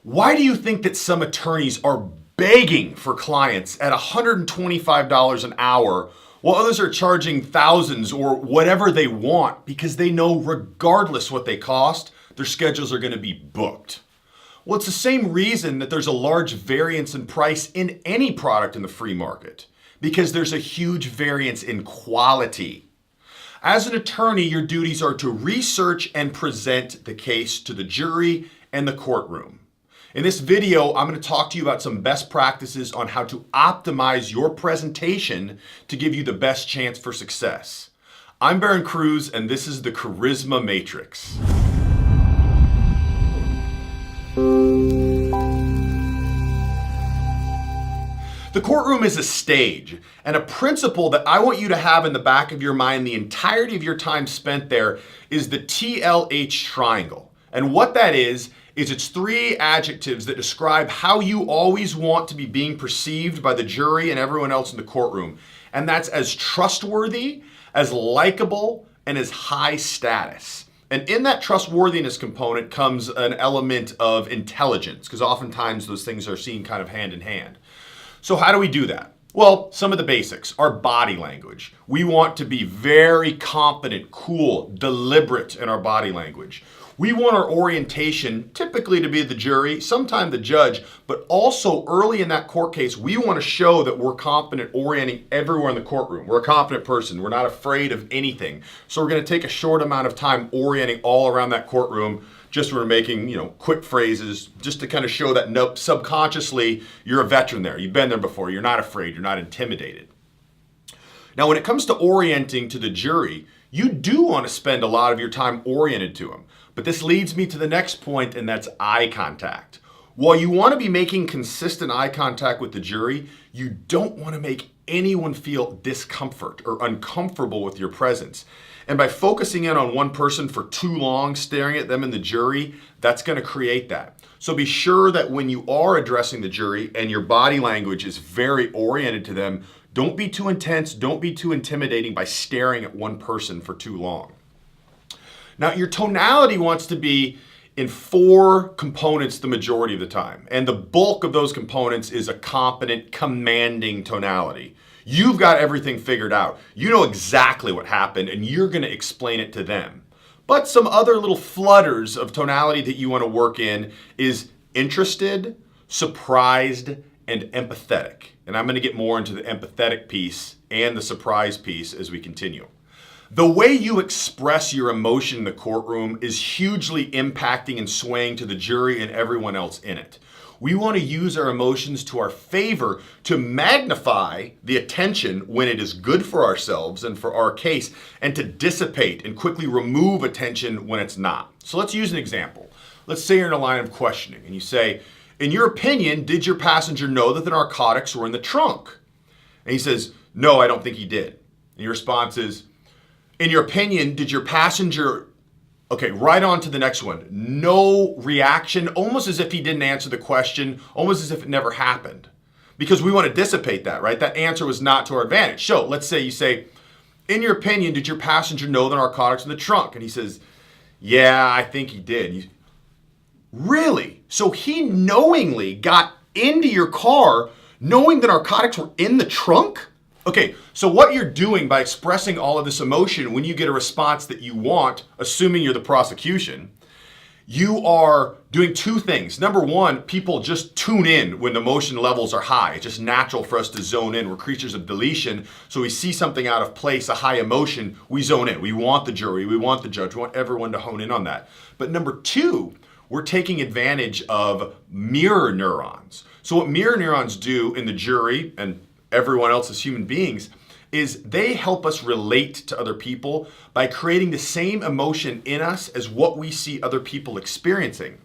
Why do you think that some attorneys are begging for clients at $125 an hour while others are charging thousands or whatever they want because they know regardless what they cost, their schedules are going to be booked? Well, it's the same reason that there's a large variance in price in any product in the free market, because there's a huge variance in quality. As an attorney, your duties are to research and present the case to the jury and the courtroom. In this video, I'm going to talk to you about some best practices on how to optimize your presentation to give you the best chance for success. I'm Barron Cruz, and this is the Charisma Matrix. The courtroom is a stage, and a principle that I want you to have in the back of your mind the entirety of your time spent there is the TLH triangle. And what that is it's three adjectives that describe how you always want to be being perceived by the jury and everyone else in the courtroom. And that's as trustworthy, as likable, and as high status. And in that trustworthiness component comes an element of intelligence, because oftentimes those things are seen kind of hand in hand. So how do we do that? Well, some of the basics. Our body language. We want to be very confident, cool, deliberate in our body language. We want our orientation typically to be the jury, sometimes the judge, but also early in that court case, we want to show that we're confident orienting everywhere in the courtroom. We're a confident person. We're not afraid of anything. So we're going to take a short amount of time orienting all around that courtroom. Just we're making, quick phrases just to kind of show that subconsciously you're a veteran there. You've been there before. You're not afraid. You're not intimidated. Now, when it comes to orienting to the jury, you do want to spend a lot of your time oriented to them. But this leads me to the next point, and that's eye contact. While you want to be making consistent eye contact with the jury, you don't want to make anyone feel discomfort or uncomfortable with your presence. And by focusing in on one person for too long, staring at them in the jury, that's going to create that. So be sure that when you are addressing the jury and your body language is very oriented to them, don't be too intense, don't be too intimidating by staring at one person for too long. Now, your tonality wants to be in four components the majority of the time. And the bulk of those components is a competent, commanding tonality. You've got everything figured out. You know exactly what happened, and you're going to explain it to them. But some other little flutters of tonality that you want to work in is interested, surprised, and empathetic. And I'm going to get more into the empathetic piece and the surprise piece as we continue. The way you express your emotion in the courtroom is hugely impacting and swaying to the jury and everyone else in it. We want to use our emotions to our favor to magnify the attention when it is good for ourselves and for our case, and to dissipate and quickly remove attention when it's not. So let's use an example. Let's say you're in a line of questioning and you say, in your opinion, did your passenger know that the narcotics were in the trunk? And he says, no, I don't think he did. And your response is, in your opinion, did your passenger... Okay, right on to the next one. No reaction, almost as if he didn't answer the question, almost as if it never happened. Because we want to dissipate that, right? That answer was not to our advantage. So let's say you say, in your opinion, did your passenger know the narcotics in the trunk? And he says, yeah, I think he did. Really? So he knowingly got into your car knowing the narcotics were in the trunk? Okay, so what you're doing by expressing all of this emotion when you get a response that you want, assuming you're the prosecution, you are doing two things. Number one, people just tune in when emotion levels are high. It's just natural for us to zone in. We're creatures of deletion. So we see something out of place, a high emotion, we zone in. We want the jury, we want the judge, we want everyone to hone in on that. But number two, we're taking advantage of mirror neurons. So what mirror neurons do in the jury and everyone else as human beings is they help us relate to other people by creating the same emotion in us as what we see other people experiencing.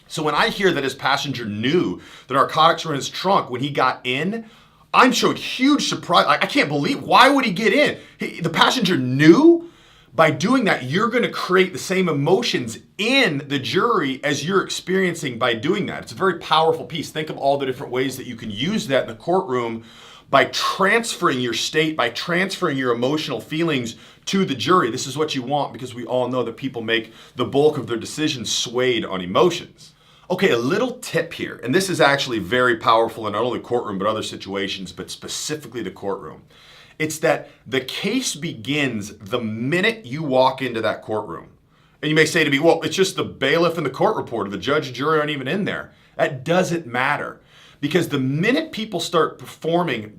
So when I hear that his passenger knew the narcotics were in his trunk when he got in, I'm showing huge surprise. I can't believe, why would he get in? The passenger knew? By doing that, you're going to create the same emotions in the jury as you're experiencing by doing that. It's a very powerful piece. Think of all the different ways that you can use that in the courtroom by transferring your state, by transferring your emotional feelings to the jury. This is what you want, because we all know that people make the bulk of their decisions swayed on emotions. Okay, a little tip here, and this is actually very powerful in not only courtroom but other situations, but specifically the courtroom. It's that the case begins the minute you walk into that courtroom. And you may say to me, well, it's just the bailiff and the court reporter, the judge and jury aren't even in there. That doesn't matter. Because the minute people start forming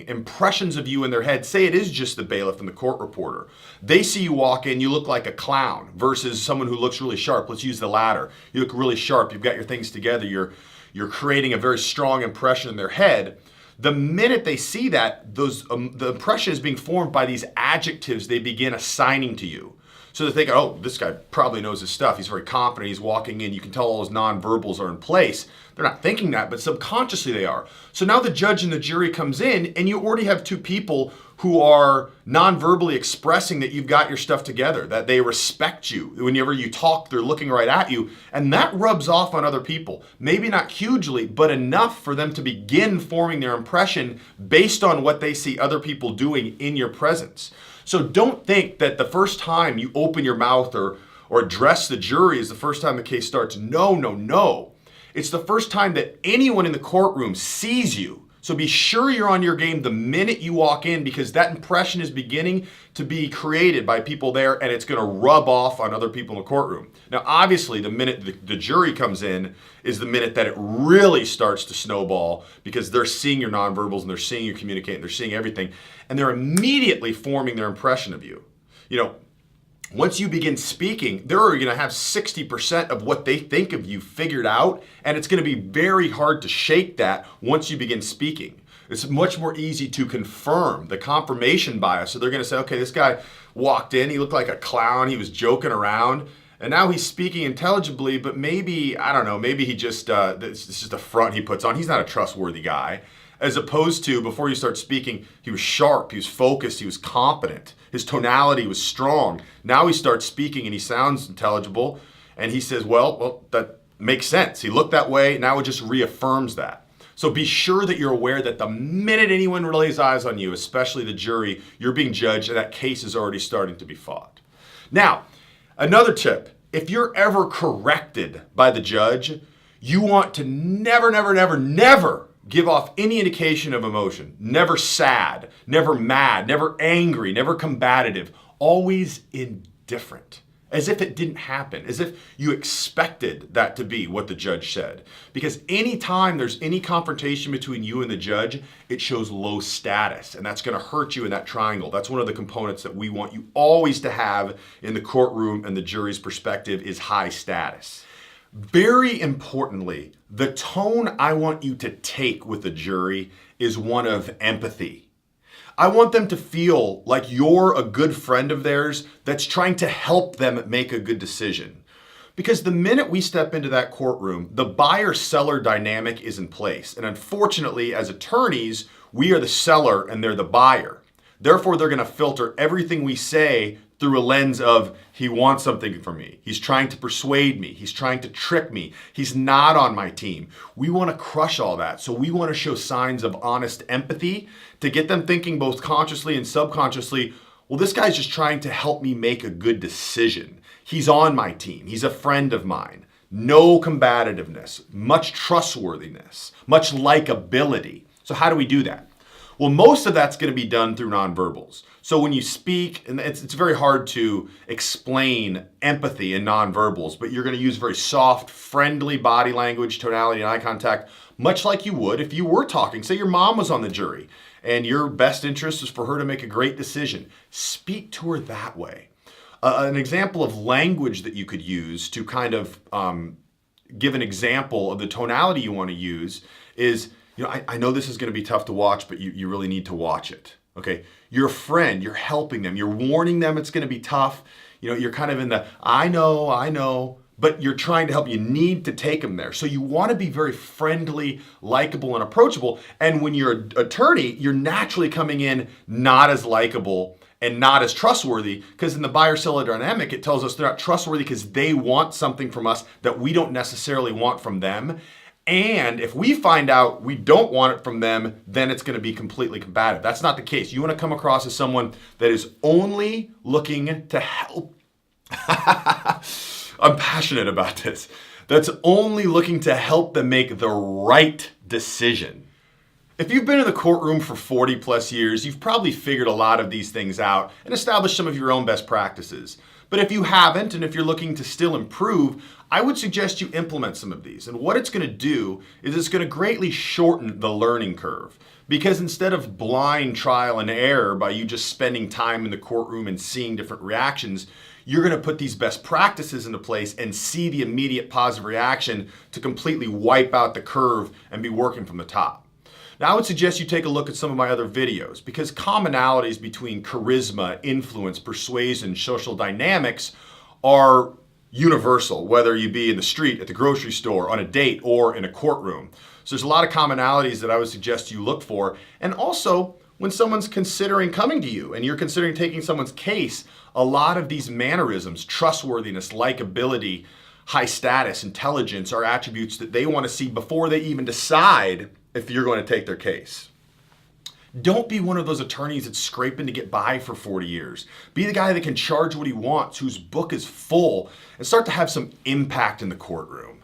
impressions of you in their head, say it is just the bailiff and the court reporter, they see you walk in, you look like a clown versus someone who looks really sharp. Let's use the latter. You look really sharp, you've got your things together, you're creating a very strong impression in their head. The minute they see that, the impression is being formed by these adjectives they begin assigning to you. So they think, oh, this guy probably knows his stuff. He's very confident. He's walking in. You can tell all his nonverbals are in place. They're not thinking that, but subconsciously they are. So now the judge and the jury comes in, and you already have two people who are nonverbally expressing that you've got your stuff together, that they respect you. Whenever you talk, they're looking right at you. And that rubs off on other people. Maybe not hugely, but enough for them to begin forming their impression based on what they see other people doing in your presence. So don't think that the first time you open your mouth or address the jury is the first time the case starts. No, no, no. It's the first time that anyone in the courtroom sees you. So be sure you're on your game the minute you walk in, because that impression is beginning to be created by people there, and it's going to rub off on other people in the courtroom. Now, obviously, the minute the jury comes in is the minute that it really starts to snowball, because they're seeing your nonverbals and they're seeing you communicate and they're seeing everything, and they're immediately forming their impression of you. You know, once you begin speaking, they're going to have 60% of what they think of you figured out, and it's going to be very hard to shake that once you begin speaking. It's much more easy to confirm the confirmation bias. So they're going to say, okay, this guy walked in, he looked like a clown, he was joking around, and now he's speaking intelligibly, but maybe, I don't know, maybe he just, this is just a front he puts on. He's not a trustworthy guy. As opposed to, before you start speaking, he was sharp, he was focused, he was competent. His tonality was strong. Now he starts speaking and he sounds intelligible. And he says, well, that makes sense. He looked that way. Now it just reaffirms that. So be sure that you're aware that the minute anyone lays eyes on you, especially the jury, you're being judged and that case is already starting to be fought. Now, another tip, if you're ever corrected by the judge, you want to never give off any indication of emotion. Never sad, never mad, never angry, never combative, always indifferent. As if it didn't happen, as if you expected that to be what the judge said. Because anytime there's any confrontation between you and the judge, it shows low status, and that's going to hurt you in that triangle. That's one of the components that we want you always to have in the courtroom and the jury's perspective is high status. Very importantly, the tone I want you to take with the jury is one of empathy. I want them to feel like you're a good friend of theirs that's trying to help them make a good decision. Because the minute we step into that courtroom, the buyer-seller dynamic is in place. And unfortunately, as attorneys, we are the seller and they're the buyer. Therefore, they're going to filter everything we say through a lens of, he wants something from me. He's trying to persuade me. He's trying to trick me. He's not on my team. We want to crush all that. So we want to show signs of honest empathy to get them thinking both consciously and subconsciously, well, this guy's just trying to help me make a good decision. He's on my team. He's a friend of mine. No combativeness, much trustworthiness, much likability. So how do we do that? Well, most of that's going to be done through nonverbals. So when you speak, and it's very hard to explain empathy in nonverbals, but you're going to use very soft, friendly body language, tonality, and eye contact, much like you would if you were talking. Say your mom was on the jury, and your best interest is for her to make a great decision. Speak to her that way. An example of language that you could use to kind of give an example of the tonality you want to use is, I know this is going to be tough to watch, but you really need to watch it. Okay, you're a friend, you're helping them, you're warning them it's going to be tough. You're kind of in the, I know, but you're trying to help. You need to take them there. So you want to be very friendly, likable, and approachable. And when you're an attorney, you're naturally coming in not as likable and not as trustworthy, because in the buyer-seller dynamic, it tells us they're not trustworthy because they want something from us that we don't necessarily want from them. And if we find out we don't want it from them, then it's going to be completely combative. That's not the case. You want to come across as someone that is only looking to help. I'm passionate about this, that's only looking to help them make the right decision. If you've been in the courtroom for 40 plus years, you've probably figured a lot of these things out and established some of your own best practices. But if you haven't, and if you're looking to still improve, I would suggest you implement some of these. And what it's going to do is it's going to greatly shorten the learning curve. Because instead of blind trial and error by you just spending time in the courtroom and seeing different reactions, you're going to put these best practices into place and see the immediate positive reaction to completely wipe out the curve and be working from the top. Now, I would suggest you take a look at some of my other videos because commonalities between charisma, influence, persuasion, social dynamics are universal, whether you be in the street, at the grocery store, on a date, or in a courtroom. So there's a lot of commonalities that I would suggest you look for. And also, when someone's considering coming to you and you're considering taking someone's case, a lot of these mannerisms, trustworthiness, likability, high status, intelligence are attributes that they want to see before they even decide if you're going to take their case. Don't be one of those attorneys that's scraping to get by for 40 years. Be the guy that can charge what he wants, whose book is full, and start to have some impact in the courtroom.